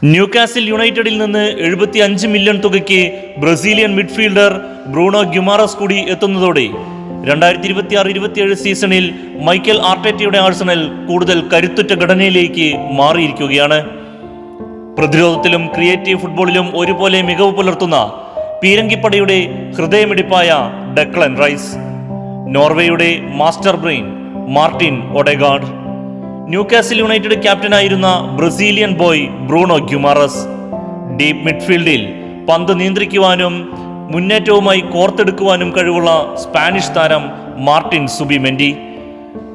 Newcastle യുണൈറ്റഡിൽ നിന്ന് 75 million തുകയ്ക്ക് Brazilian midfielder Bruno ഗ്യുമാറസ് കൂടി എത്തുന്നതോടെ 2026-27 സീസണിൽ മൈക്കൽ ആർട്ടേറ്റയുടെ ആഴ്സണൽ കൂടുതൽ കരുത്തുറ്റ ഘടനയിലേക്ക് മാറിയിരിക്കുകയാണ്. പ്രതിരോധത്തിലും ക്രിയേറ്റീവ് ഫുട്ബോളിലും ഒരുപോലെ മികവ് പുലർത്തുന്ന പീരങ്കിപ്പടയുടെ ഹൃദയമിടിപ്പായ ഡെക്ലൻ റൈസ്, നോർവേയുടെ master brain Martin Odegaard, Newcastle United ക്യാപ്റ്റനായിരുന്ന Brazilian boy Bruno Guimaraes, deep മിഡ്ഫീൽഡിൽ പന്ത് നിയന്ത്രിക്കുവാനും മുന്നേറ്റവുമായി കോർത്തെടുക്കുവാനും കഴിവുള്ള സ്പാനിഷ് താരം മാർട്ടിൻ സുബിമെൻഡി,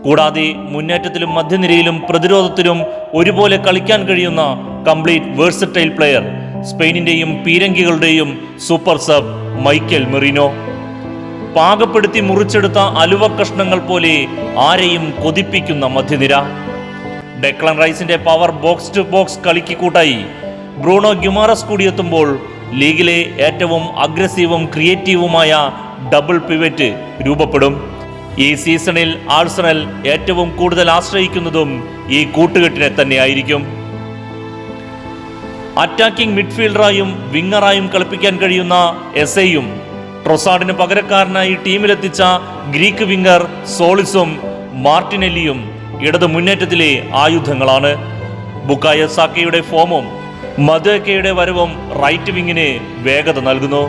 കൂടാതെ മുന്നേറ്റത്തിലും മധ്യനിരയിലും പ്രതിരോധത്തിലും ഒരുപോലെ കളിക്കാൻ കഴിയുന്ന കംപ്ലീറ്റ് വേഴ്സറ്റൈൽ പ്ലെയർ സ്പെയിനിന്റെയും പീരങ്കികളുടെയും സൂപ്പർ സബ് മൈക്കൽ മെറിനോ. പാകപ്പെടുത്തി മുറിച്ചെടുത്ത അലുവ കഷ്ണങ്ങൾ പോലെ ആരെയും കൊതിപ്പിക്കുന്ന മധ്യനിര. ഡെക്ലൻ റൈസിന്റെ പവർ ബോക്സ് ടു ബോക്സ് കളിക്ക് കൂട്ടായി ബ്രൂണോ ഗ്യുമാറസ് കൂടിയെത്തുമ്പോൾ ലീഗിലെ ഏറ്റവും അഗ്രസീവും ക്രിയേറ്റീവുമായ ഡബിൾ പിവറ്റ് രൂപപ്പെടും. ഈ സീസണിൽ ആഴ്സണൽ ഏറ്റവും കൂടുതൽ ആശ്രയിക്കുന്നതും ഈ കൂട്ടുകെട്ടിനെ തന്നെയായിരിക്കും. അറ്റാക്കിംഗ് മിഡ്ഫീൽഡറായും വിങ്ങറായും കളിപ്പിക്കാൻ കഴിയുന്ന എസയും ട്രൊസാർഡിന് പകരക്കാരനായി ടീമിലെത്തിച്ച ഗ്രീക്ക് വിങ്ങർ സോളിസും മാർട്ടിനെല്ലിയും ഇടത് മുന്നേറ്റത്തിലെ ആയുധങ്ങളാണ്. ബുക്കായ സാക്കയുടെ ഫോമും മദുക്കയുടെ വരവും റൈറ്റ് വിങ്ങിന് വേഗത നൽകുന്നു.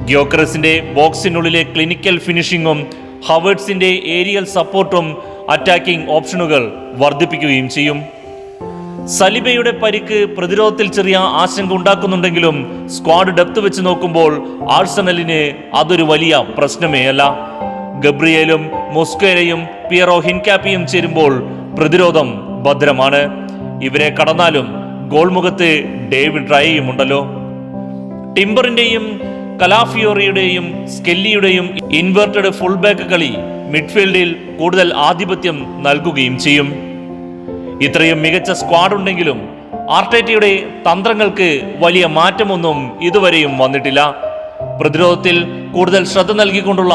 ഗ്യോക്കറസിന്റെ ബോക്സിനുള്ളിലെ ക്ലിനിക്കൽ ഫിനിഷിംഗും ഹവേർട്സിന്റെ ഏരിയൽ സപ്പോർട്ടും അറ്റാക്കിംഗ് ഓപ്ഷനുകൾ വർദ്ധിപ്പിക്കുകയും ചെയ്യും. സലിബയുടെ പരിക്ക് പ്രതിരോധത്തിൽ ചെറിയ ആശങ്ക ഉണ്ടാക്കുന്നുണ്ടെങ്കിലും സ്ക്വാഡ് ഡെപ്ത് വെച്ച് നോക്കുമ്പോൾ ആഴ്സണലിന് അതൊരു വലിയ പ്രശ്നമേ അല്ല. ഗബ്രിയേലും മൊസ്കേരയും പിയറോ ഹിൻകാപ്പിയും ചേരുമ്പോൾ പ്രതിരോധം ഭദ്രമാണ്. ഇവരെ കടന്നാലും ഗോൾമുഖത്ത് ഡേവിഡ് റായയും ഉണ്ടല്ലോ. ടിംബറിന്റെയും കലാഫിയോറിയുടെയും സ്കെല്ലിയുടെയും ഇൻവേർട്ടഡ് ഫുൾ ബാക്ക് കളി മിഡ്ഫീൽഡിൽ കൂടുതൽ ആധിപത്യം നൽകുകയും ചെയ്യും. ഇത്രയും മികച്ച സ്ക്വാഡ് ഉണ്ടെങ്കിലും ആർട്ടേറ്റയുടെ തന്ത്രങ്ങൾക്ക് വലിയ മാറ്റമൊന്നും ഇതുവരെയും വന്നിട്ടില്ല. പ്രതിരോധത്തിൽ കൂടുതൽ ശ്രദ്ധ നൽകിക്കൊണ്ടുള്ള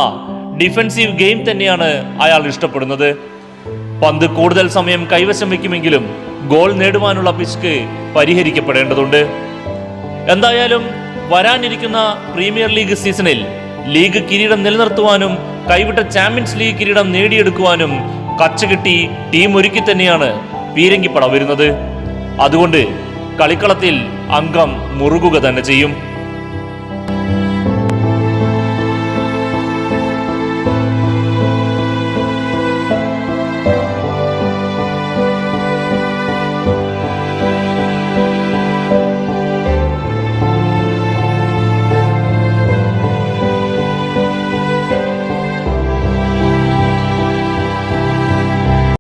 ഡിഫൻസീവ് ഗെയിം തന്നെയാണ് അയാൾ ഇഷ്ടപ്പെടുന്നത്. പന്ത് കൂടുതൽ സമയം കൈവശം വയ്ക്കുമെങ്കിലും ഗോൾ നേടുവാനുള്ള പിശുക്ക് പരിഹരിക്കപ്പെടേണ്ടതുണ്ട്. എന്തായാലും വരാനിരിക്കുന്ന പ്രീമിയർ ലീഗ് സീസണിൽ ലീഗ് കിരീടം നിലനിർത്തുവാനും കൈവിട്ട ചാമ്പ്യൻസ് ലീഗ് കിരീടം നേടിയെടുക്കുവാനും കച്ചകെട്ടി ടീം ഒരുക്കി തന്നെയാണ് പീരങ്കിപ്പട വരുന്നത്. അതുകൊണ്ട് കളിക്കളത്തിൽ അംഗം മുറുകുക തന്നെ ചെയ്യും.